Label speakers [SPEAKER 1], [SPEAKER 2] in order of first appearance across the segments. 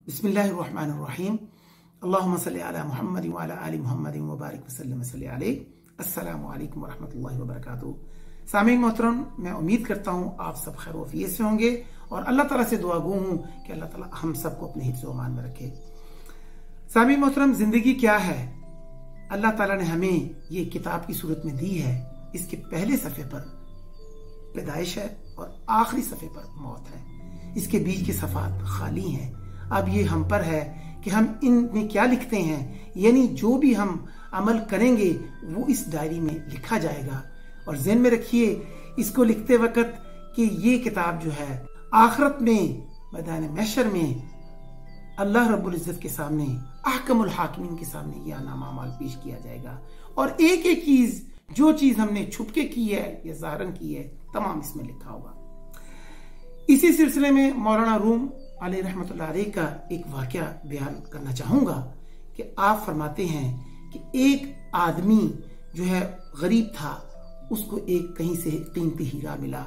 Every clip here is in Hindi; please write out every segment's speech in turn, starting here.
[SPEAKER 1] बिस्मिल्लाहिर्रहमानिर्रहीम। अल्लाहुम्मा सल्ली अला मुहम्मद व अला आलि मुहम्मद व बारिक वसल्लम अलैहि। अस्सलामु अलैकुम व रहमतुल्लाहि व बरकातुहू। सामीन मोहतरम, मैं उम्मीद करता हूँ आप सब खैर वफियत से होंगे और अल्लाह ताला से दुआ गो हूँ कि अल्लाह ताला हम सबको अपने हिफ्ज़ व अमान में रखे। सामीन मोहतरम, जिंदगी क्या है? अल्लाह ताला ने हमें ये किताब की सूरत में दी है। इसके पहले सफ़े पर पैदाइश है और आखिरी सफ़े पर मौत है। इसके बीच के सफ़ात खाली हैं। अब ये हम पर है कि हम इनमें क्या लिखते हैं, यानी जो भी हम अमल करेंगे वो इस डायरी में लिखा जाएगा। और ज़हन में रखिए इसको लिखते वक्त कि ये किताब जो है आखिरत में मैदान महशर में अल्लाह रब्बुल इज़्ज़त के सामने, अहकमुल हाकिमीन के सामने यह नामा पेश किया जाएगा। और एक एक चीज, जो चीज हमने छुपके की है या ज़ाहरन की है, तमाम इसमें लिखा होगा। इसी सिलसिले में मौलाना रूम अलैहि रहमतुल्लाह अलैह का एक वाकया बयान करना चाहूंगा कि आप फरमाते हैं कि एक आदमी जो है गरीब था, उसको एक कहीं से कीमती हीरा मिला।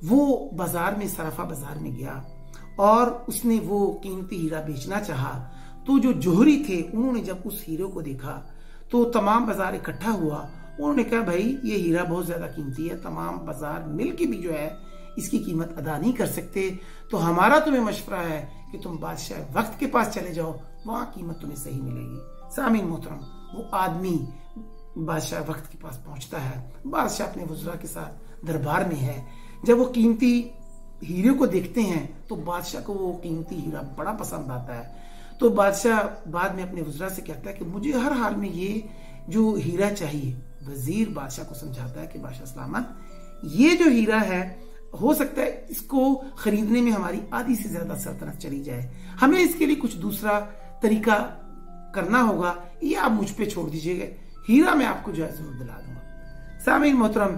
[SPEAKER 1] वो बाजार में, सराफा बाजार में गया और उसने वो कीमती हीरा बेचना चाहा। तो जो जोहरी थे उन्होंने जब उस हीरे को देखा तो तमाम बाजार इकट्ठा हुआ। उन्होंने कहा, भाई ये हीरा बहुत ज्यादा कीमती है, तमाम बाजार मिलके भी जो है इसकी कीमत अदा नहीं कर सकते, तो हमारा तुम्हें मशवरा है कि तुम बादशाह वक्त के पास चले जाओ, वहां कीमत तुम्हें सही मिलेगी। सामीन मोहतरम, वो आदमी बादशाह वक्त के पास पहुंचता है। बादशाह अपने वज़रा के साथ दरबार में है। जब वो कीमती हीरे को देखते हैं तो बादशाह को वो कीमती हीरा बड़ा पसंद आता है। तो बादशाह बाद में अपने वज़रा से कहता है कि मुझे हर हाल में ये जो हीरा चाहिए। वजीर बादशाह को समझाता है कि बादशाह सलामत, ये जो हीरा है हो सकता है इसको खरीदने में हमारी आधी से ज्यादा सल्तनत चली जाए, हमें इसके लिए कुछ दूसरा तरीका करना होगा, ये आप मुझ पे छोड़ दीजिएगा, हीरा मैं आपको जो है जरूर दिला दूंगा। सामीन मोहतरम,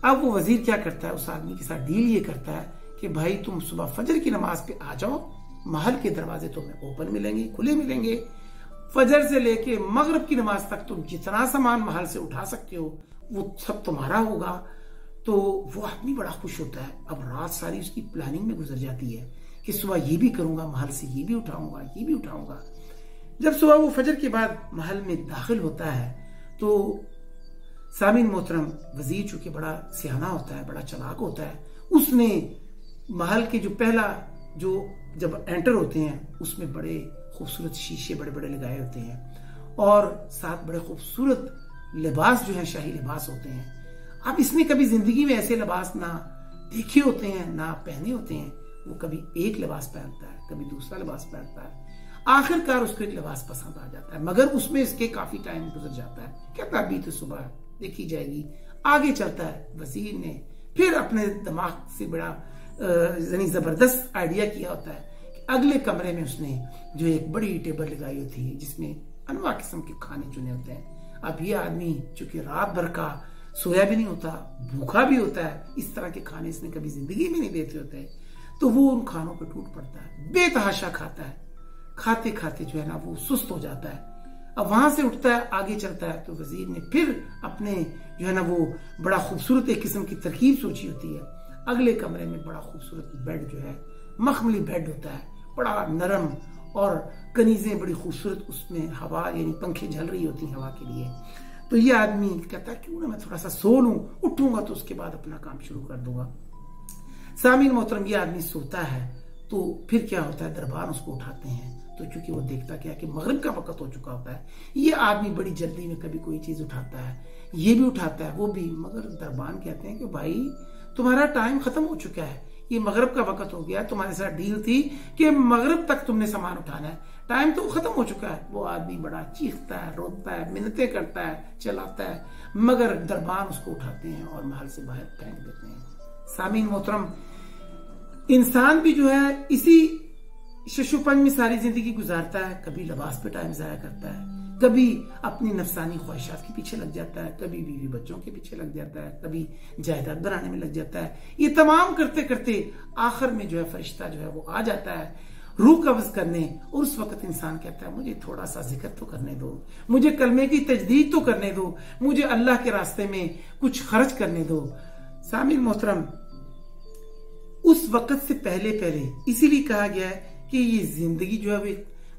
[SPEAKER 1] अब वो वजीर क्या करता है, उस आदमी के साथ डील ये करता है कि भाई तुम सुबह फजर की नमाज पे आ जाओ, महल के दरवाजे तुम्हें ओपन मिलेंगे, खुले मिलेंगे। फजर से लेके मगरिब की नमाज तक तुम जितना सामान महल से उठा सकते हो वो सब तुम्हारा होगा। तो वो आदमी बड़ा खुश होता है। अब रात सारी उसकी प्लानिंग में गुजर जाती है कि सुबह ये भी करूंगा, महल से ये भी उठाऊंगा, ये भी उठाऊंगा। जब सुबह वो फजर के बाद महल में दाखिल होता है तो सामीन मोहतरम, वजीर चूंकि बड़ा सियाना होता है, बड़ा चालाक होता है, उसने महल के जो पहला जो जब एंटर होते हैं उसमें बड़े खूबसूरत शीशे बड़े बड़े लगाए होते हैं और साथ बड़े खूबसूरत लिबास जो है शाही लिबास होते हैं। अब इसने कभी जिंदगी में ऐसे लिबास ना देखे होते हैं, ना पहने होते हैं। वो कभी एक लिबास पहनता है, कभी दूसरा लिबास पहनता है। आखिरकार उसको एक लिबास पसंद आ जाता है, मगर उसमें इसके काफी टाइम गुजर जाता है। कहता अभी तो सुबह देखी जाएगी। आगे चलता है। वजीर ने फिर अपने दिमाग से बड़ा जबरदस्त आइडिया किया होता है कि अगले कमरे में उसने जो एक बड़ी टेबल लगाई होती है जिसमें अनवा किस्म के खाने चुने होते हैं। अब ये आदमी चूंकि रात भर का सोया भी नहीं होता, भूखा भी होता है, इस तरह के खाने इसने कभी जिंदगी में नहीं देते होते, तो वो उन खानों पर टूट पड़ता है, बेतहाशा खाता है। खाते खाते जो है ना वो सुस्त हो जाता है। अब वहां से उठता है, आगे चलता है तो वजीर ने फिर अपने जो है ना वो बड़ा खूबसूरत एक किस्म की तरकीब सोची होती है। अगले कमरे में बड़ा खूबसूरत बेड जो है, मखमली बेड होता है, बड़ा नरम और कनीजें बड़ी खूबसूरत, उसमें हवा यानी पंखे झल रही होती हैं हवा के लिए। तो ये आदमी कहता है क्यों ना मैं थोड़ा सा सो लूं, उठूंगा तो उसके बाद अपना काम शुरू कर दूंगा। सामीन मोहतरम, ये आदमी सोता है तो फिर क्या होता है, दरबार उसको उठाते हैं। तो चूंकि वो देखता क्या कि मगरिब का वक्त हो चुका होता है, ये आदमी बड़ी जल्दी में कभी कोई चीज उठाता है, ये भी उठाता है, वो भी, मगर दरबान कहते हैं कि भाई तुम्हारा टाइम खत्म हो चुका है, ये मगरिब का वक्त हो गया, तुम्हारे साथ डील थी कि मगरिब तक तुमने सामान उठाना है, टाइम तो खत्म हो चुका है। वो आदमी बड़ा चीखता है, रोता है, मिन्नतें करता है, चलाता है, मगर दरबान उसको उठाते हैं और महल से बाहर फेंक देते हैं। सामीन मोहतरम, इंसान भी जो है इसी शशुपन में सारी जिंदगी गुजारता है। कभी लिबास पे टाइम जाया करता है, कभी अपनी नफसानी ख्वाहिशात के पीछे लग जाता है, कभी बीवी बच्चों के पीछे लग जाता है, कभी जायदाद बनाने में लग जाता है। ये तमाम करते करते आखिर में जो है फरिश्ता जो है वो आ जाता है रूह कब्ज करने, और उस वक्त इंसान कहता है मुझे थोड़ा सा जिक्र तो करने दो, मुझे कलमे की तजदीद तो करने दो, मुझे अल्लाह के रास्ते में कुछ खर्च करने दो। सामीन मोहतरम, उस वक्त से पहले पहले इसीलिए कहा गया है कि ये जिंदगी जो है वे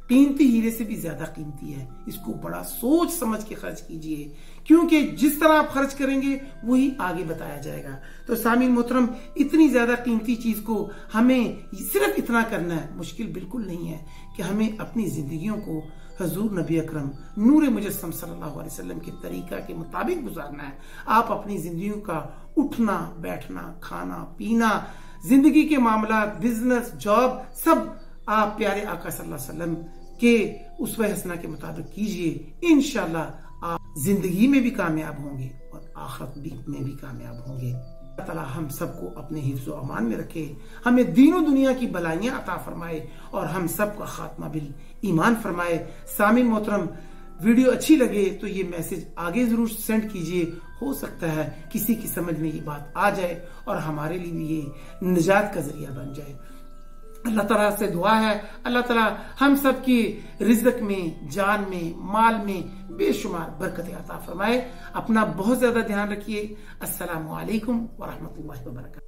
[SPEAKER 1] कीमती हीरे से भी ज्यादा कीमती है। इसको बड़ा सोच समझ के खर्च कीजिए, क्योंकि जिस तरह आप खर्च करेंगे वही आगे बताया जाएगा। तो सामीन मोहतरम, इतनी ज्यादा कीमती चीज को हमें सिर्फ इतना करना है, मुश्किल बिल्कुल नहीं है कि हमें अपनी जिंदगियों को हजूर नबी अकरम नूर मुजस्सम सल्लल्लाहु अलैहि वसल्लम के तरीका के मुताबिक गुजारना है। आप अपनी जिंदगियों का उठना बैठना, खाना पीना, जिंदगी के मामला, बिजनेस, जॉब, सब आप प्यारे आका सल्लल्लाहु अलैहि वसल्लम के उसवे हसना के मुताबिक कीजिए। इंशाल्लाह आप जिंदगी में भी कामयाब होंगे और आखिरत में भी कामयाब होंगे। अल्लाह ताला हम सबको अपने हिफ्ज़ व अमान में रखे, हमें दीनों दुनिया की भलाइयां अता फरमाए और हम सबका खात्मा बिल ईमान फरमाए। सामीन मोहतरम, वीडियो अच्छी लगे तो ये मैसेज आगे जरूर सेंड कीजिए। हो सकता है किसी की समझ में ये बात आ जाए और हमारे लिए भी ये निजात का जरिया बन जाए। अल्लाह ताला से दुआ है, अल्लाह ताला हम सब की रिज़्क़ में, जान में, माल में बेशुमार बरकत अता फरमाए। अपना बहुत ज्यादा ध्यान रखिए। अस्सलामु अलैकुम व रहमतुल्लाहि व बरकातहू।